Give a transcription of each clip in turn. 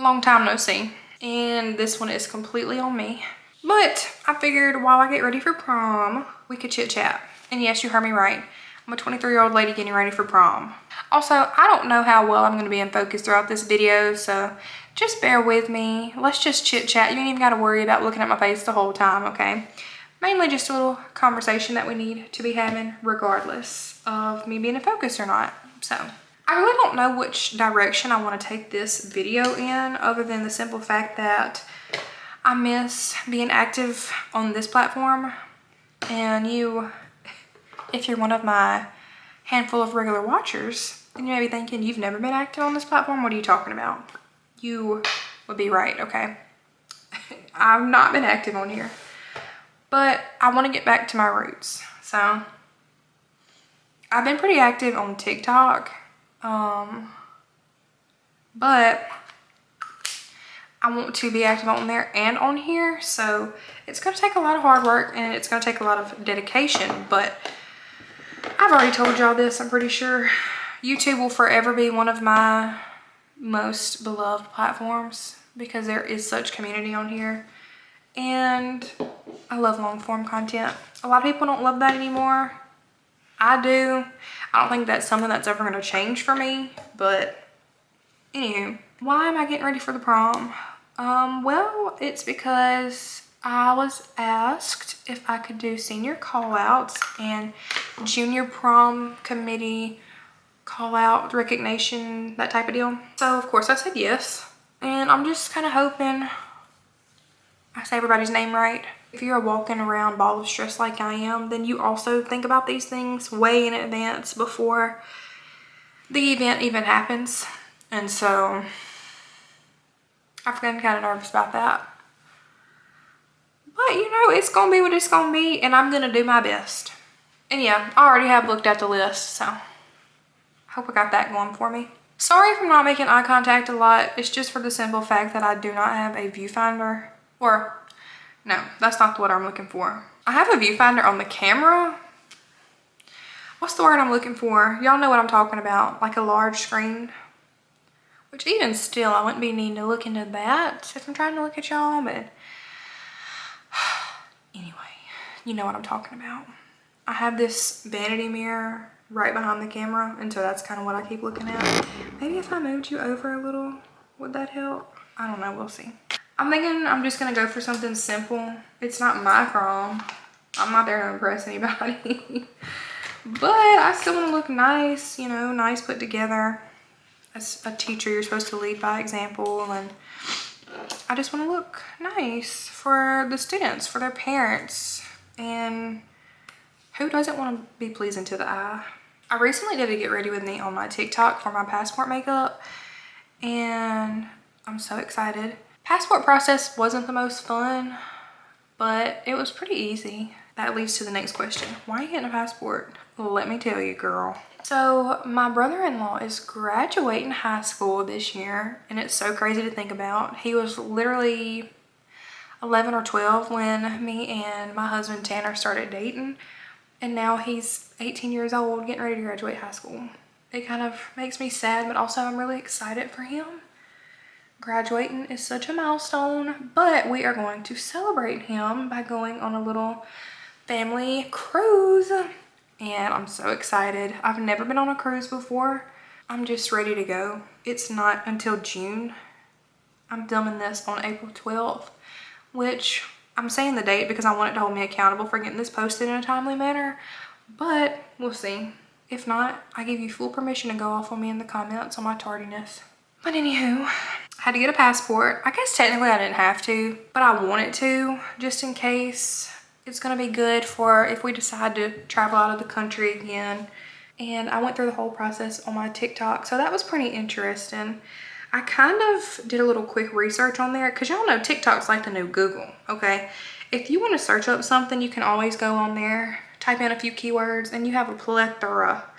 long time no see. And this one is completely on me. But I figured while I get ready for prom, we could chit chat. And yes, you heard me right. I'm a 23-year-old lady getting ready for prom. Also, I don't know how well I'm going to be in focus throughout this video, so just bear with me. Let's just chit chat. You ain't even got to worry about looking at my face the whole time, okay? Mainly just a little conversation that we need to be having regardless of me being in focus or not. So I really don't know which direction I want to take this video in, other than the simple fact that I miss being active on this platform. And you, if you're one of my handful of regular watchers, then you may be thinking, you've never been active on this platform? What are you talking about? You would be right, okay? I've not been active on here, but I want to get back to my roots. So I've been pretty active on TikTok, but I want to be active on there and on here. So it's going to take a lot of hard work and it's going to take a lot of dedication, but I've already told y'all this, I'm pretty sure. YouTube will forever be one of my most beloved platforms because there is such community on here. And I love long form content. A lot of people don't love that anymore. I do. I don't think that's something that's ever going to change for me. But anywho, why am I getting ready for the prom? Well, it's because I was asked if I could do senior call outs and junior prom committee call out recognition, that type of deal. So of course I said yes. And I'm just kind of hoping I say everybody's name right. If you're a walking around ball of stress like I am, then you also think about these things way in advance before the event even happens. And so I've been kind of nervous about that. But you know, it's gonna be what it's gonna be, and I'm gonna do my best. And yeah, I already have looked at the list, so hope I got that going for me. Sorry if I'm not making eye contact a lot. It's just for the simple fact that I do not have a viewfinder. Or, no, that's not the word I'm looking for. I have a viewfinder on the camera. What's the word I'm looking for? Y'all know what I'm talking about. Like a large screen. Which even still, I wouldn't be needing to look into that if I'm trying to look at y'all, but anyway, you know what I'm talking about. I have this vanity mirror right behind the camera, and so that's kind of what I keep looking at. Maybe if I moved you over a little, would that help? I don't know, we'll see. I'm thinking I'm just gonna go for something simple. It's not my prom. I'm not there to impress anybody. But I still wanna look nice, you know, nice put together. As a teacher, you're supposed to lead by example, and I just wanna look nice for the students, for their parents, and who doesn't want to be pleasing to the eye? I recently did a get ready with me on my TikTok for my passport makeup, and I'm so excited. Passport process wasn't the most fun, but it was pretty easy. That leads to the next question. Why are you getting a passport? Well, let me tell you, girl. So my brother-in-law is graduating high school this year, and it's so crazy to think about. He was literally 11 or 12 when me and my husband Tanner started dating. And now he's 18 years old, getting ready to graduate high school. It kind of makes me sad, but also I'm really excited for him. Graduating is such a milestone, but we are going to celebrate him by going on a little family cruise. And I'm so excited. I've never been on a cruise before. I'm just ready to go. It's not until June. I'm filming this on April 12th, which I'm saying the date because I want it to hold me accountable for getting this posted in a timely manner, but we'll see. If not, I give you full permission to go off on me in the comments on my tardiness. But anywho, I had to get a passport. I guess technically I didn't have to, but I wanted to just in case. It's gonna be good for if we decide to travel out of the country again. And I went through the whole process on my TikTok, so that was pretty interesting. I kind of did a little quick research on there because y'all know TikTok's like the new Google, okay? If you want to search up something, you can always go on there, type in a few keywords, and you have a plethora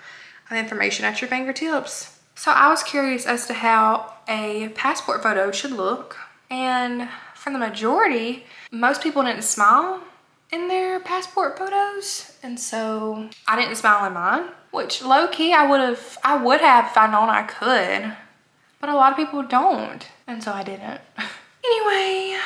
of information at your fingertips. So I was curious as to how a passport photo should look. And for the majority, most people didn't smile in their passport photos. And so I didn't smile in mine, which low key I would have if I known I could. but a lot of people don't. And so I didn't. Anyway, I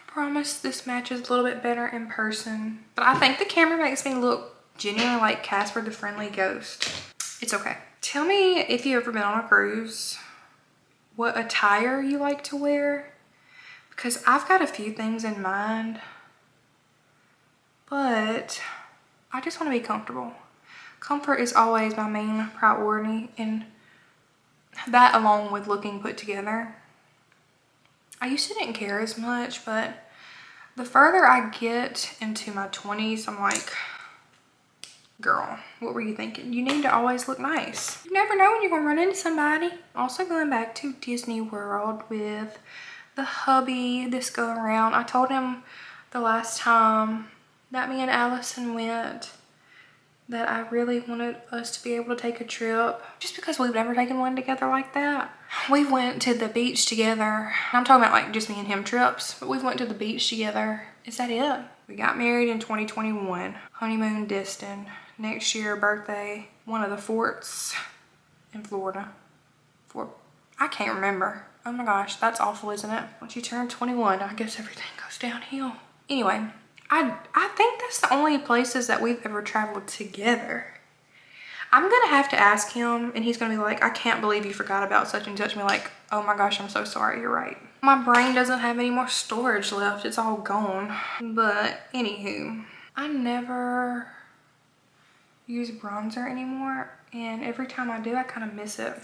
promise this matches a little bit better in person. But I think the camera makes me look genuinely like Casper the Friendly Ghost. It's okay. Tell me if you've ever been on a cruise, what attire you like to wear. Because I've got a few things in mind, but I just want to be comfortable. Comfort is always my main priority, and that along with looking put together. I used to didn't care as much, but the further I get into my 20s, I'm like, girl, what were you thinking? You need to always look nice. You never know when you're gonna run into somebody. Also going back to Disney World with the hubby this go around. I told him the last time that me and Allison went that I really wanted us to be able to take a trip, just because we've never taken one together like that. We went to the beach together. I'm talking about like just me and him trips, but we went to the beach together. Is that it? We got married in 2021. Honeymoon destined. Next year, birthday, one of the forts in Florida. I can't remember. Oh my gosh, that's awful, isn't it? Once you turn 21, I guess everything goes downhill. Anyway, I think that's the only places that we've ever traveled together. I'm gonna have to ask him, and he's gonna be like, I can't believe you forgot about such and such. Me like, oh my gosh, I'm so sorry, you're right. My brain doesn't have any more storage left, it's all gone. But anywho, I never use bronzer anymore, and every time I do, I kind of miss it.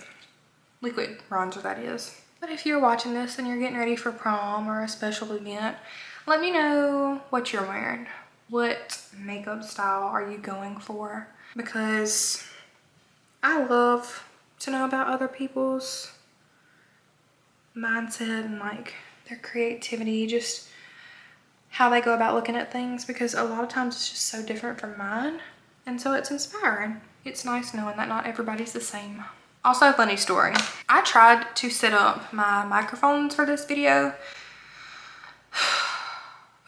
Liquid bronzer, that is. But if you're watching this and you're getting ready for prom or a special event, let me know what you're wearing. What makeup style are you going for? Because I love to know about other people's mindset and like their creativity, just how they go about looking at things, because a lot of times it's just so different from mine. And so it's inspiring. It's nice knowing that not everybody's the same. Also, funny story. I tried to set up my microphones for this video.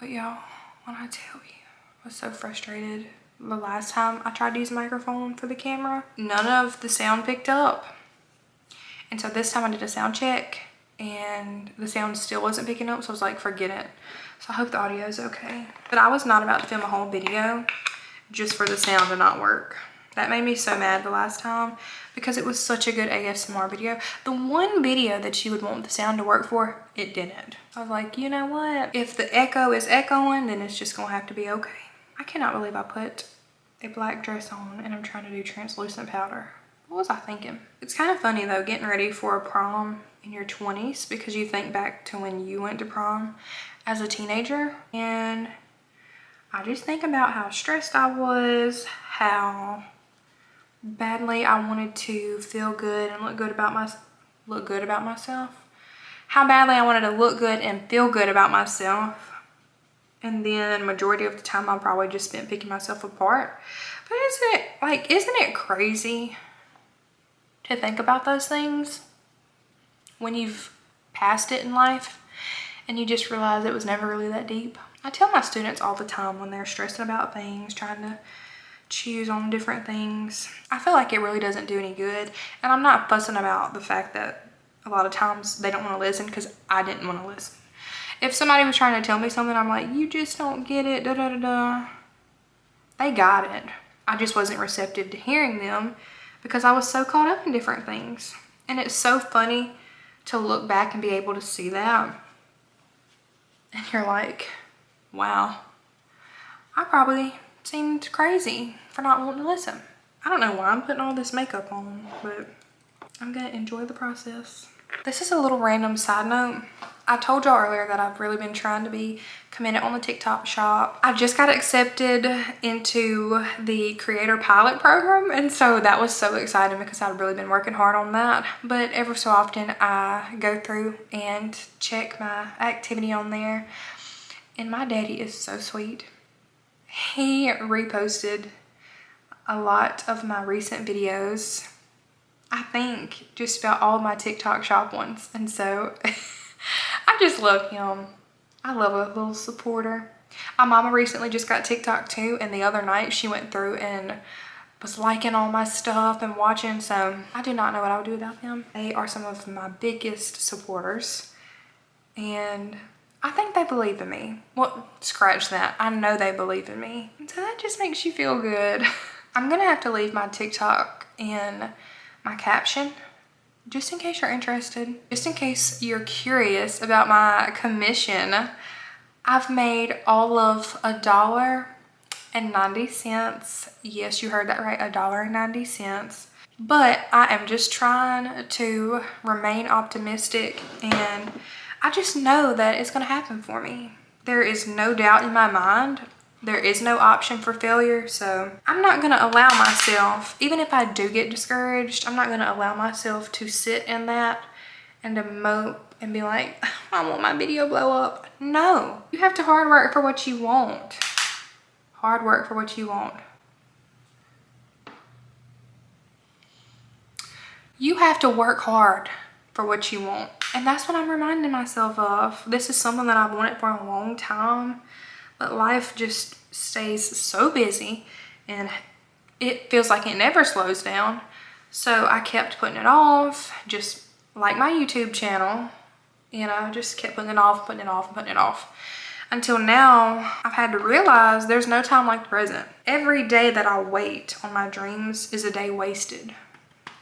But y'all, when I tell you, I was so frustrated. The last time I tried to use a microphone for the camera, none of the sound picked up. And so this time I did a sound check and the sound still wasn't picking up. So I was like, forget it. So I hope the audio is okay. But I was not about to film a whole video just for the sound to not work. That made me so mad the last time because it was such a good ASMR video. The one video that you would want the sound to work for, it didn't. I was like, you know what? If the echo is echoing, then it's just gonna have to be okay. I cannot believe I put a black dress on and I'm trying to do translucent powder. What was I thinking? It's kind of funny though, getting ready for a prom in your 20s, because you think back to when you went to prom as a teenager, and I just think about how stressed I was, how badly I wanted to feel good and look good about myself. How badly I wanted to look good and feel good about myself. And then majority of the time I probably just spent picking myself apart. But isn't it crazy to think about those things when you've passed it in life and you just realize it was never really that deep? I tell my students all the time when they're stressing about things, trying to choose on different things, I feel like it really doesn't do any good. And I'm not fussing about the fact that a lot of times they don't want to listen, because I didn't want to listen. If somebody was trying to tell me something, I'm like, you just don't get it, da da da da. They got it. I just wasn't receptive to hearing them because I was so caught up in different things. And it's so funny to look back and be able to see that. And you're like, wow, I probably seemed crazy for not wanting to listen. I don't know why I'm putting all this makeup on, but I'm gonna enjoy the process. This is a little random side note. I told y'all earlier that I've really been trying to be committed on the TikTok shop. I just got accepted into the creator pilot program, and so that was so exciting because I've really been working hard on that. But every so often I go through and check my activity on there, and my daddy is so sweet. He reposted a lot of my recent videos. I think just about all of my TikTok shop ones. And so I just love him. I love a little supporter. My mama recently just got TikTok too. And the other night she went through and was liking all my stuff and watching. So I do not know what I would do without them. They are some of my biggest supporters, and I think they believe in me. Well, scratch that. I know they believe in me. And so that just makes you feel good. I'm gonna have to leave my TikTok in my caption, just in case you're interested. Just in case you're curious about my commission. I've made all of $1.90. Yes, you heard that right, $1.90. But I am just trying to remain optimistic, and I just know that it's gonna happen for me. There is no doubt in my mind. There is no option for failure. So I'm not gonna allow myself, even if I do get discouraged, I'm not gonna allow myself to sit in that and to mope and be like, I want my video blow up. No, you have to hard work for what you want. Hard work for what you want. You have to work hard for what you want. And that's what I'm reminding myself of. This is something that I've wanted for a long time, but life just stays so busy and it feels like it never slows down. So I kept putting it off, just like my YouTube channel, you know, just kept putting it off, putting it off, putting it off. Until now, I've had to realize there's no time like the present. Every day that I wait on my dreams is a day wasted.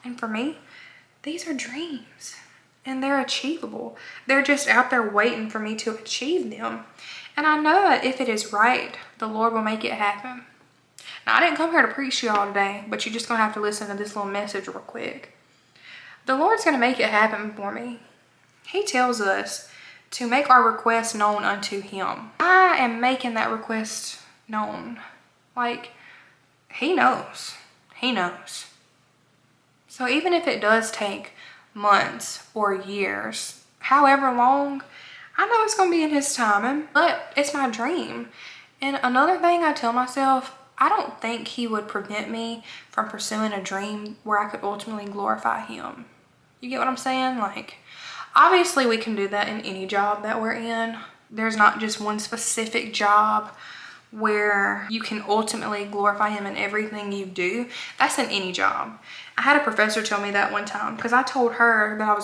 And for me, these are dreams and they're achievable. They're just out there waiting for me to achieve them. And I know that if it is right, the Lord will make it happen. Now, I didn't come here to preach to y'all today, but you're just gonna have to listen to this little message real quick. The Lord's gonna make it happen for me. He tells us to make our requests known unto him. I am making that request known. Like, he knows. He knows. So even if it does take months or years, however long, I know it's gonna be in his timing, but it's my dream. And another thing I tell myself, I don't think he would prevent me from pursuing a dream where I could ultimately glorify him. You get what I'm saying? Like, obviously we can do that in any job that we're in. There's not just one specific job where you can ultimately glorify him in everything you do. That's in any job. I had a professor tell me that one time because I told her that I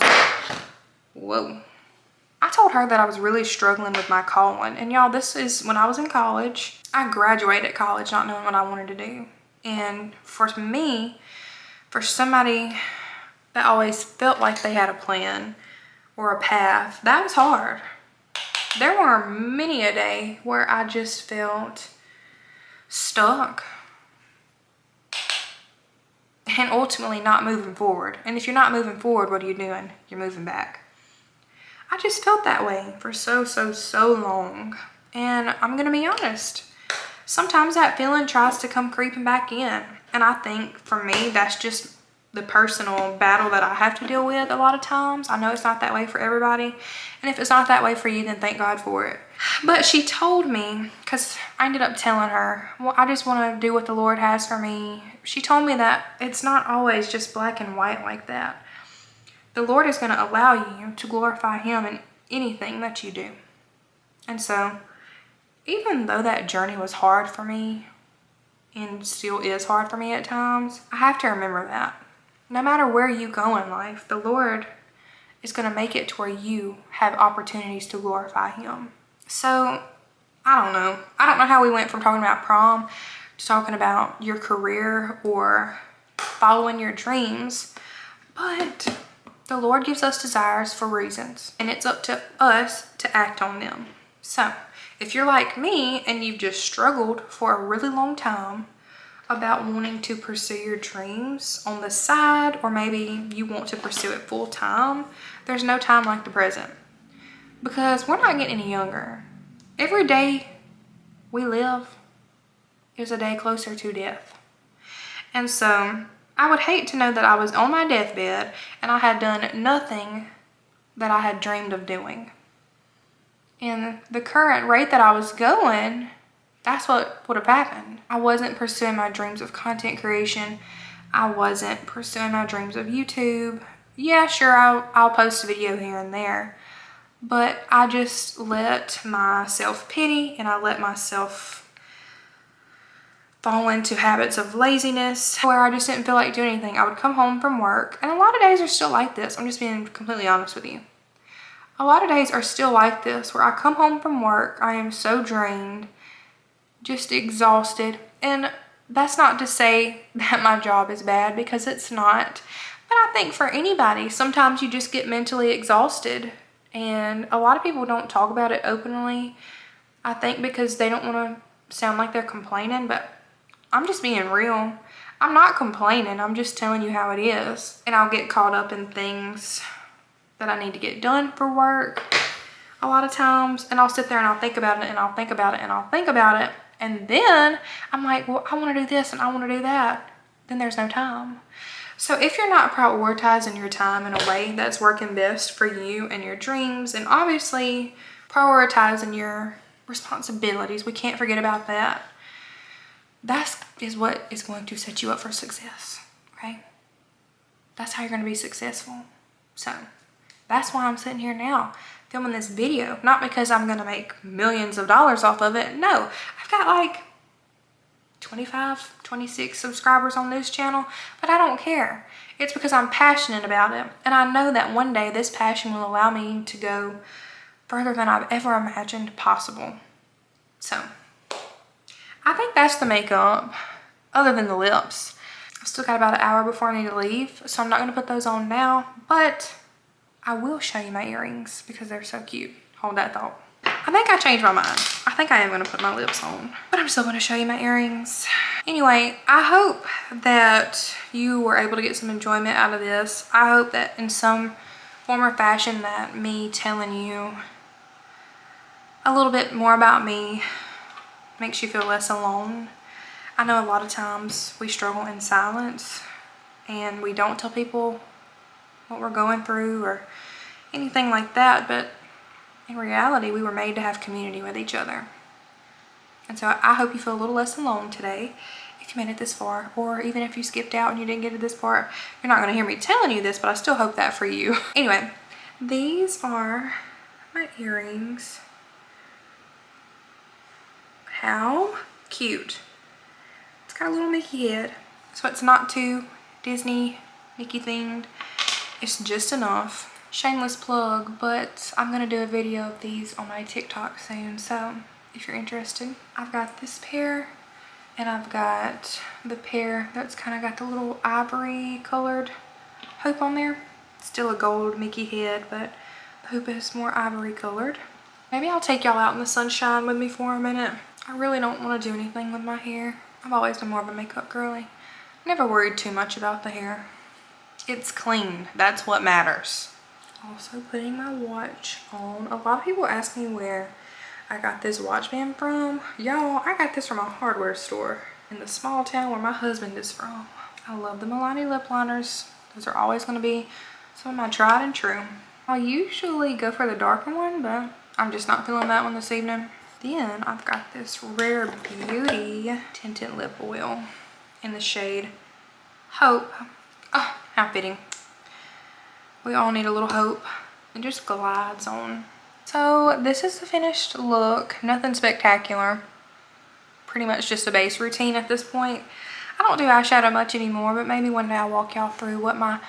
was really struggling with my calling. And y'all, this is when I was in college. I graduated college not knowing what I wanted to do. And for me, for somebody that always felt like they had a plan or a path, that was hard. There were many a day where I just felt stuck and ultimately not moving forward. And if you're not moving forward, what are you doing? You're moving back. I just felt that way for so long. And I'm gonna be honest, sometimes that feeling tries to come creeping back in. And I think for me, that's just the personal battle that I have to deal with a lot of times. I know it's not that way for everybody. And if it's not that way for you, then thank God for it. But she told me, because I ended up telling her, well, I just want to do what the Lord has for me. She told me that it's not always just black and white like that. The Lord is going to allow you to glorify him in anything that you do. And so, even though that journey was hard for me, and still is hard for me at times, I have to remember that. No matter where you go in life, the Lord is going to make it to where you have opportunities to glorify him. So, I don't know. I don't know how we went from talking about prom to talking about your career or following your dreams, but the Lord gives us desires for reasons, and it's up to us to act on them. So, if you're like me and you've just struggled for a really long time about wanting to pursue your dreams on the side, or maybe you want to pursue it full time, there's no time like the present. Because we're not getting any younger. Every day we live is a day closer to death. And so I would hate to know that I was on my deathbed and I had done nothing that I had dreamed of doing. And the current rate that I was going, that's what would have happened. I wasn't pursuing my dreams of content creation. I wasn't pursuing my dreams of YouTube. Yeah, sure, I'll post a video here and there. But I just let my self-pity and I let myself fall into habits of laziness where I just didn't feel like doing anything. I would come home from work, and a lot of days are still like this. I'm just being completely honest with you. A lot of days are still like this where I come home from work, I am so drained, just exhausted. And that's not to say that my job is bad, because it's not. But I think for anybody, sometimes you just get mentally exhausted. And a lot of people don't talk about it openly, I think because they don't want to sound like they're complaining, but I'm just being real. I'm not complaining, I'm just telling you how it is. And I'll get caught up in things that I need to get done for work a lot of times, and I'll sit there and I'll think about it and I'll think about it and I'll think about it, and then I'm like, well, I want to do this and I want to do that. Then there's no time. So if you're not prioritizing your time in a way that's working best for you and your dreams, and obviously prioritizing your responsibilities, we can't forget about that. That is what is going to set you up for success, okay? That's how you're going to be successful. So that's why I'm sitting here now filming this video. Not because I'm going to make millions of dollars off of it. No, I've got like 25, 26 subscribers on this channel, but I don't care. It's because I'm passionate about it. And I know that one day this passion will allow me to go further than I've ever imagined possible. So I think that's the makeup, other than the lips. I've still got about an hour before I need to leave, so I'm not going to put those on now, but I will show you my earrings because they're so cute. Hold that thought. I think I changed my mind. I think I am going to put my lips on, but I'm still going to show you my earrings. Anyway, I hope that you were able to get some enjoyment out of this. I hope that in some form or fashion that me telling you a little bit more about me makes you feel less alone. I know a lot of times we struggle in silence and we don't tell people what we're going through or anything like that, but in reality we were made to have community with each other. And so I hope you feel a little less alone today if you made it this far, or even if you skipped out and you didn't get to this part. You're not going to hear me telling you this, but I still hope that for you. Anyway, these are my earrings. How cute. It's got a little Mickey head, so it's not too Disney Mickey themed. It's just enough. Shameless plug, but I'm gonna do a video of these on my TikTok soon, so if you're interested. I've got this pair, and I've got the pair that's kind of got the little ivory colored hoop on there. It's still a gold Mickey head, but the hoop is more ivory colored. Maybe I'll take y'all out in the sunshine with me for a minute. I really don't want to do anything with my hair. I've always been more of a makeup girly. Never worried too much about the hair. It's clean, that's what matters. Also putting my watch on. A lot of people ask me where I got this watch band from. Y'all, I got this from a hardware store in the small town where my husband is from. I love the Milani lip liners. Those are always going to be some of my tried and true. I'll usually go for the darker one, but I'm just not feeling that one this evening. Then I've got this Rare Beauty tinted lip oil in the shade Hope. Oh, how fitting. We all need a little hope. It just glides on. So this is the finished look. Nothing spectacular. Pretty much just a base routine at this point. I don't do eyeshadow much anymore, but maybe one day I'll walk y'all through what my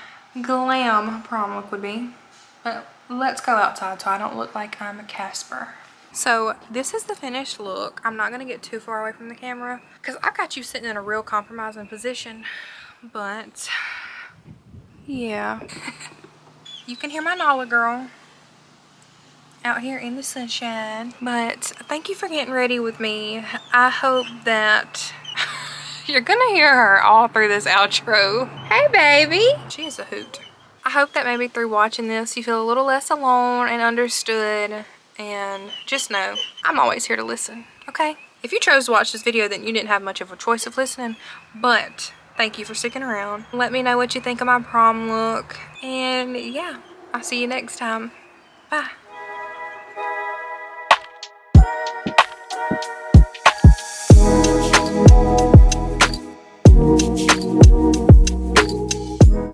glam prom look would be. But let's go outside so I don't look like I'm a Casper. So this is the finished look. I'm not going to get too far away from the camera because I got you sitting in a real compromising position. But yeah. You can hear my Nala girl out here in the sunshine. But thank you for getting ready with me. I hope that you're gonna hear her all through this outro. Hey baby! She is a hoot. I hope that maybe through watching this you feel a little less alone and understood, and just know I'm always here to listen, okay? If you chose to watch this video, then you didn't have much of a choice of listening, but thank you for sticking around. Let me know what you think of my prom look, and yeah, I'll see you next time. Bye.